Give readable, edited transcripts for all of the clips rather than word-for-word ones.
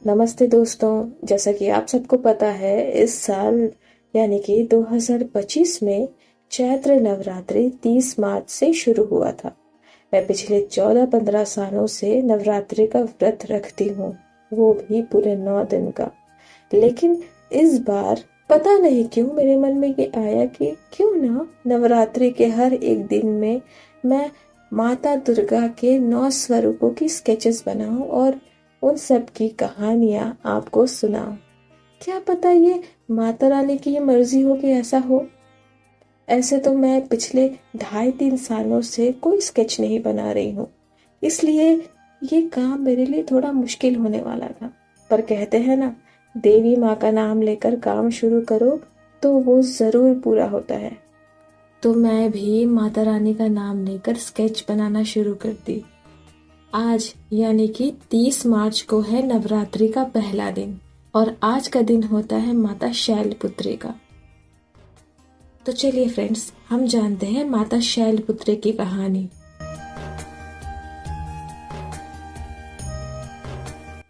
नमस्ते दोस्तों, जैसा कि आप सबको पता है इस साल यानी कि 2025 में चैत्र नवरात्रि 30 मार्च से शुरू हुआ था। मैं पिछले 14-15 सालों से नवरात्रि का व्रत रखती हूँ, वो भी पूरे 9 दिन का। लेकिन इस बार पता नहीं क्यों मेरे मन में ये आया कि क्यों ना नवरात्रि के हर एक दिन में मैं माता दुर्गा के 9 स्वरूपों की स्केचेस बनाऊं और उन सब की कहानियां आपको सुनाऊं। क्या पता ये माता रानी की ही मर्जी हो कि ऐसा हो। ऐसे तो मैं पिछले 2.5-3 सालों से कोई स्केच नहीं बना रही हूँ, इसलिए ये काम मेरे लिए थोड़ा मुश्किल होने वाला था। पर कहते हैं ना, देवी माँ का नाम लेकर काम शुरू करो तो वो जरूर पूरा होता है। तो मैं भी माता रानी का नाम लेकर स्केच बनाना शुरू कर दी। आज यानी कि 30 मार्च को है नवरात्रि का पहला दिन और आज का दिन होता है माता शैलपुत्री का। तो चलिए फ्रेंड्स, हम जानते हैं माता शैलपुत्री की कहानी।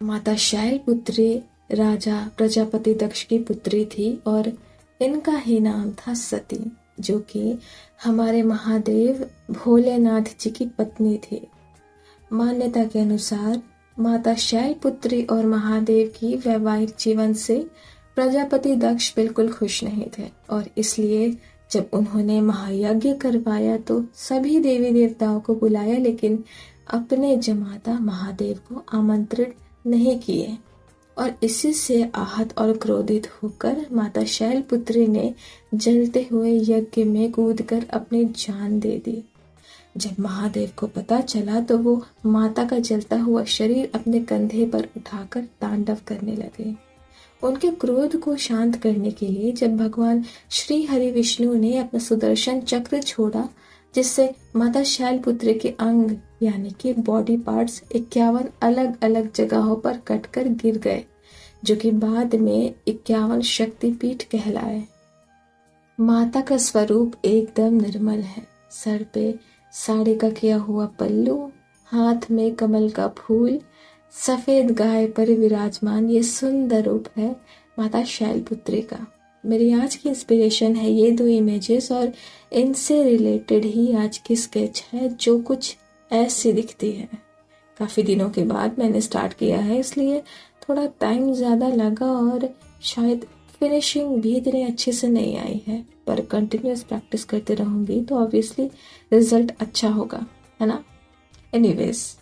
माता शैलपुत्री राजा प्रजापति दक्ष की पुत्री थी और इनका ही नाम था सती, जो कि हमारे महादेव भोलेनाथ जी की पत्नी थी। मान्यता के अनुसार माता शैलपुत्री और महादेव की वैवाहिक जीवन से प्रजापति दक्ष बिल्कुल खुश नहीं थे और इसलिए जब उन्होंने महायज्ञ करवाया तो सभी देवी देवताओं को बुलाया, लेकिन अपने जमाता महादेव को आमंत्रित नहीं किए। और इसी से आहत और क्रोधित होकर माता शैलपुत्री ने जलते हुए यज्ञ में कूदकर अपनी जान दे दी। जब महादेव को पता चला तो वो माता का जलता हुआ शरीर अपने कंधे पर उठाकर तांडव करने लगे। उनके क्रोध को शांत करने के लिए जब भगवान श्री हरि विष्णु ने अपना सुदर्शन चक्र छोड़ा, जिससे माता शैलपुत्री के अंग यानी कि बॉडी पार्ट्स 51 अलग अलग जगहों पर कटकर गिर गए, जो कि बाद में 51 शक्तिपीठ कहलाए। माता का स्वरूप एकदम निर्मल है। सर पे साड़ी का किया हुआ पल्लू, हाथ में कमल का फूल, सफेद गाय पर विराजमान ये सुंदर रूप है माता शैलपुत्री का। मेरी आज की इंस्पिरेशन है ये 2 इमेजेस और इनसे रिलेटेड ही आज की स्केच है, जो कुछ ऐसी दिखती है। काफी दिनों के बाद मैंने स्टार्ट किया है, इसलिए थोड़ा टाइम ज्यादा लगा और शायद फिनिशिंग भी इतनी अच्छे से नहीं आई है, पर कंटिन्यूअस प्रैक्टिस करते रहूंगी तो ऑब्वियसली रिजल्ट अच्छा होगा, है ना। एनीवेज,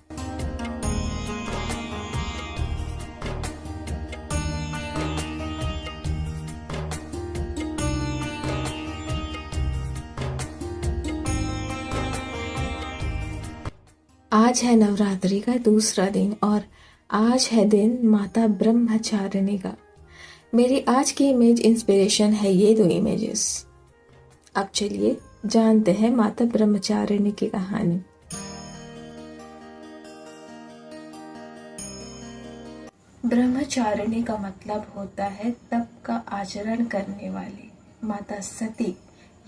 आज है नवरात्रि का दूसरा दिन और आज है दिन माता ब्रह्मचारिणी का। मेरी आज की इमेज इंस्पिरेशन है ये 2 इमेजेस। अब चलिए जानते हैं माता ब्रह्मचारिणी की कहानी। ब्रह्मचारिणी का मतलब होता है तप का आचरण करने वाली। माता सती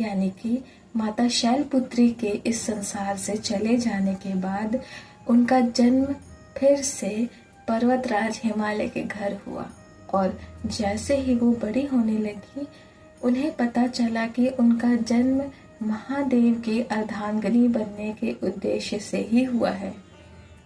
यानी कि माता शैलपुत्री के इस संसार से चले जाने के बाद उनका जन्म फिर से पर्वतराज हिमालय के घर हुआ और जैसे ही वो बड़ी होने लगी, उन्हें पता चला कि उनका जन्म महादेव की अर्धांगिनी बनने के उद्देश्य से ही हुआ है।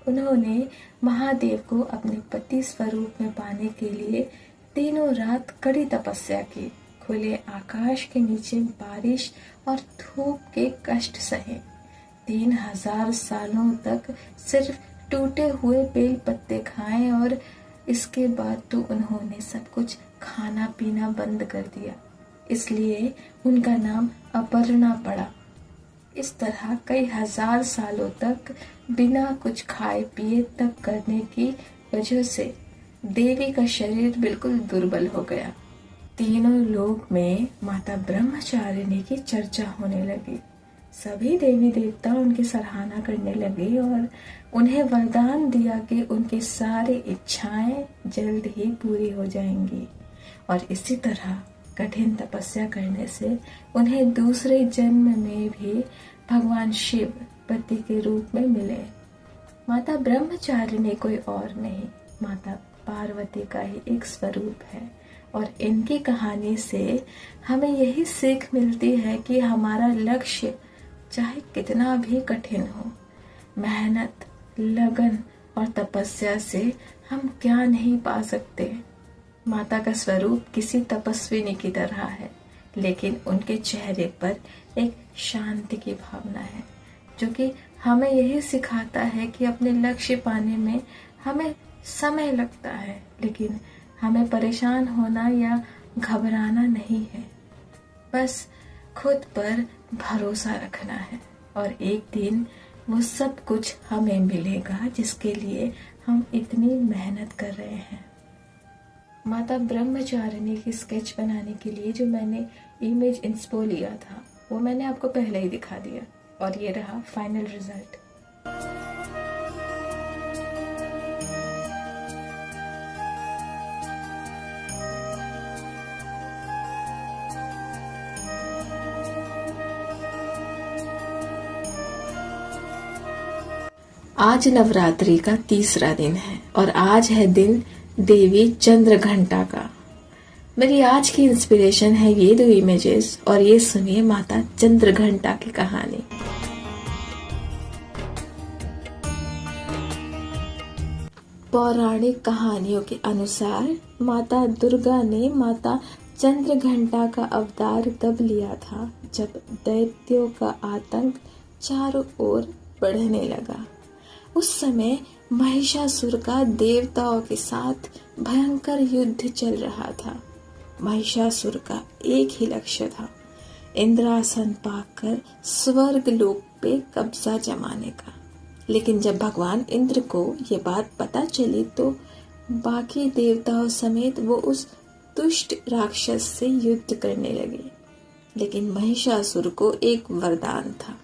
उन्होंने महादेव को अपने पति स्वरूप में पाने के लिए दिनों रात कड़ी तपस्या की, खुले आकाश के नीचे बारिश और धूप के कष्ट सहे, 3000 सालों तक सिर्फ टूटे हुए बेल पत्ते खाए और इसके बाद तो उन्होंने सब कुछ खाना पीना बंद कर दिया, इसलिए उनका नाम अपर्णा पड़ा। इस तरह कई हजार सालों तक बिना कुछ खाए पिए तप करने की वजह से देवी का शरीर बिल्कुल दुर्बल हो गया। तीनों लोक में माता ब्रह्मचारिणी की चर्चा होने लगी। सभी देवी देवता उनकी सराहना करने लगे और उन्हें वरदान दिया कि उनकी सारी इच्छाएं जल्द ही पूरी हो जाएंगी और इसी तरह कठिन तपस्या करने से उन्हें दूसरे जन्म में भी भगवान शिव पति के रूप में मिले। माता ब्रह्मचारिणी कोई और नहीं, माता पार्वती का ही एक स्वरूप है। और इनकी कहानी से हमें यही सीख मिलती है कि हमारा लक्ष्य चाहे कितना भी कठिन हो, मेहनत, लगन और तपस्या से हम क्या नहीं पा सकते। माता का स्वरूप किसी तपस्विनी की तरह है, लेकिन उनके चेहरे पर एक शांति की भावना है, जो कि हमें यही सिखाता है कि अपने लक्ष्य पाने में हमें समय लगता है, लेकिन हमें परेशान होना या घबराना नहीं है। बस खुद पर भरोसा रखना है और एक दिन वो सब कुछ हमें मिलेगा जिसके लिए हम इतनी मेहनत कर रहे हैं। माता ब्रह्मचारिणी की स्केच बनाने के लिए जो मैंने इमेज इंस्पो लिया था वो मैंने आपको पहले ही दिखा दिया और ये रहा फाइनल रिजल्ट। आज नवरात्रि का तीसरा दिन है और आज है दिन देवी चंद्रघंटा का। मेरी आज की इंस्पिरेशन है ये 2 इमेजेस और ये सुनिए माता चंद्रघंटा की कहानी। पौराणिक कहानियों के अनुसार माता दुर्गा ने माता चंद्रघंटा का अवतार तब लिया था जब दैत्यों का आतंक चारों ओर बढ़ने लगा। उस समय महिषासुर का देवताओं के साथ भयंकर युद्ध चल रहा था। महिषासुर का एक ही लक्ष्य था, इंद्रासन पाकर स्वर्ग लोक पे कब्जा जमाने का। लेकिन जब भगवान इंद्र को ये बात पता चली तो बाकी देवताओं समेत वो उस दुष्ट राक्षस से युद्ध करने लगे। लेकिन महिषासुर को एक वरदान था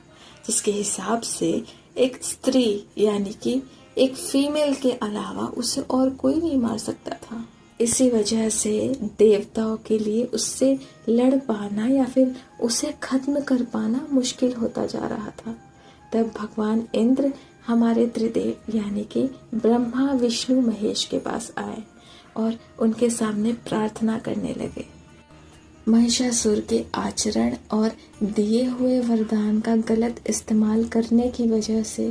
जिसके हिसाब से एक स्त्री यानी कि एक फीमेल के अलावा उसे और कोई नहीं मार सकता था। इसी वजह से देवताओं के लिए उससे लड़ पाना या फिर उसे खत्म कर पाना मुश्किल होता जा रहा था। तब भगवान इंद्र हमारे त्रिदेव यानी कि ब्रह्मा, विष्णु, महेश के पास आए और उनके सामने प्रार्थना करने लगे। महिषासुर के आचरण और दिए हुए वरदान का गलत इस्तेमाल करने की वजह से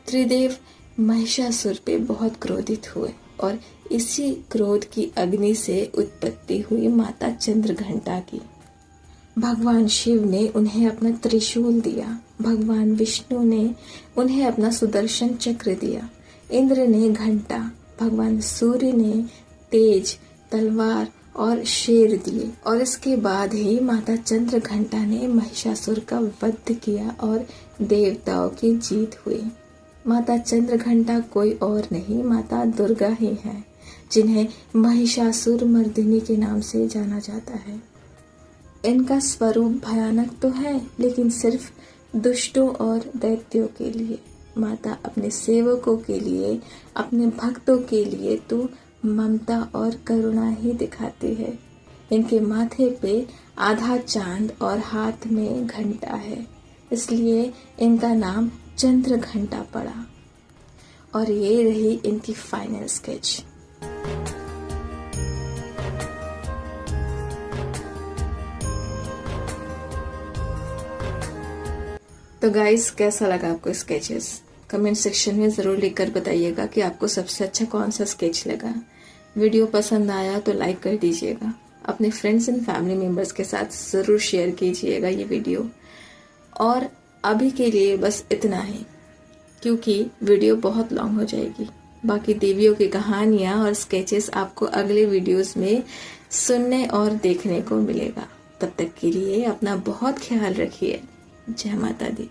त्रिदेव महिषासुर पे बहुत क्रोधित हुए और इसी क्रोध की अग्नि से उत्पत्ति हुई माता चंद्रघंटा की। भगवान शिव ने उन्हें अपना त्रिशूल दिया, भगवान विष्णु ने उन्हें अपना सुदर्शन चक्र दिया, इंद्र ने घंटा, भगवान सूर्य ने तेज, तलवार और शेर दिए और इसके बाद ही माता चंद्रघंटा ने महिषासुर का वध किया और देवताओं की जीत हुई। माता चंद्रघंटा कोई और नहीं, माता दुर्गा ही है, जिन्हें महिषासुर मर्दिनी के नाम से जाना जाता है। इनका स्वरूप भयानक तो है, लेकिन सिर्फ दुष्टों और दैत्यों के लिए। माता अपने सेवकों के लिए, अपने भक्तों के लिए तो ममता और करुणा ही दिखाती है। इनके माथे पे आधा चांद और हाथ में घंटा है, इसलिए इनका नाम चंद्रघंटा पड़ा। और ये रही इनकी फाइनल स्केच। तो गाइस, कैसा लगा आपको स्केचेस? कमेंट सेक्शन में ज़रूर लिखकर बताइएगा कि आपको सबसे अच्छा कौन सा स्केच लगा। वीडियो पसंद आया तो लाइक कर दीजिएगा। अपने फ्रेंड्स एंड फैमिली मेम्बर्स के साथ ज़रूर शेयर कीजिएगा ये वीडियो। और अभी के लिए बस इतना ही, क्योंकि वीडियो बहुत लॉन्ग हो जाएगी। बाकी देवियों की कहानियाँ और स्केचेस आपको अगले वीडियोस में सुनने और देखने को मिलेगा। तब तक के लिए अपना बहुत ख्याल रखिए। जय माता दी।